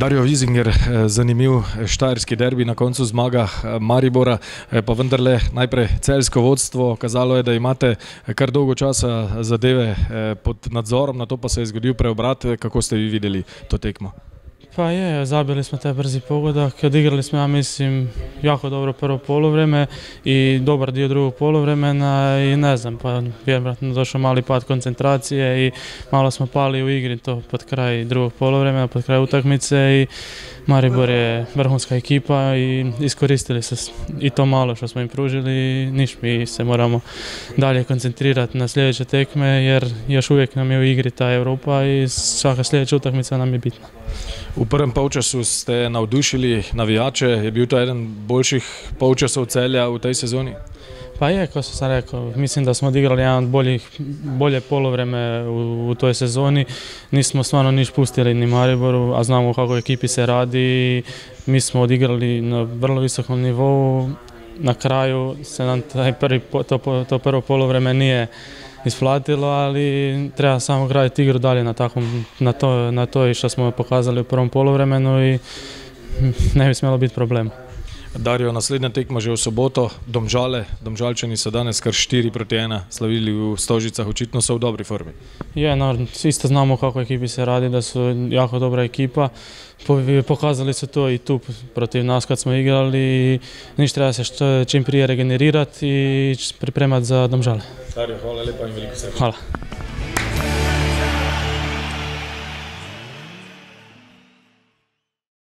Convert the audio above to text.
Dario Vizinger, zanimiv štajerski derbi, na koncu zmaga Maribora, pa vendarle najprej celjsko vodstvo. Kazalo je, da imate kar dolgo časa zadeve pod nadzorom, na to pa se je zgodil preobrat. Kako ste vi videli to tekmo? Pa zabili smo taj brzi pogodak, odigrali smo, ja mislim, jako dobro prvo poluvreme i dobar dio drugog poluvremena i ne znam, pa vjerojatno došao mali pad koncentracije i malo smo pali u igri to pod kraj drugog poluvremena, pod kraj utakmice i Maribor je vrhunska ekipa i iskoristili se i to malo što smo im pružili i mi se moramo dalje koncentrirati na sljedeće tekme jer još uvijek nam je u igri ta Europa i svaka sljedeća utakmica nam je bitna. V prvem polčasu ste navdušili navijače, je bil to eden boljših polčasov Celja v tej sezoni? Pa kao što sam rekao, mislim da smo odigrali jedan bolje poluvreme u toj sezoni. Nismo stvarno niš pustili ni Mariboru, a znamo kako ekipi se radi. Mi smo odigrali na vrlo visokom nivou. Na kraju se nam to prvo poluvreme nije isplatilo, ali treba samo graditi igru dalje na to i što smo pokazali u prvom poluvremenu i ne bi smjelo biti problema. Dario, naslednja tekma že v soboto, Domžale. Domžalčani so danes kar 4-1 slavili v Stožicah, očitno so v dobri formi. Isto znamo kako ekipi se radi, da su jako dobra ekipa. Pokazali su to i tu protiv nas kad smo igrali i ništa treba se čim prije regenerirati i pripremati za Domžale. Dario, hvala lepa in veliko sreče. Hvala.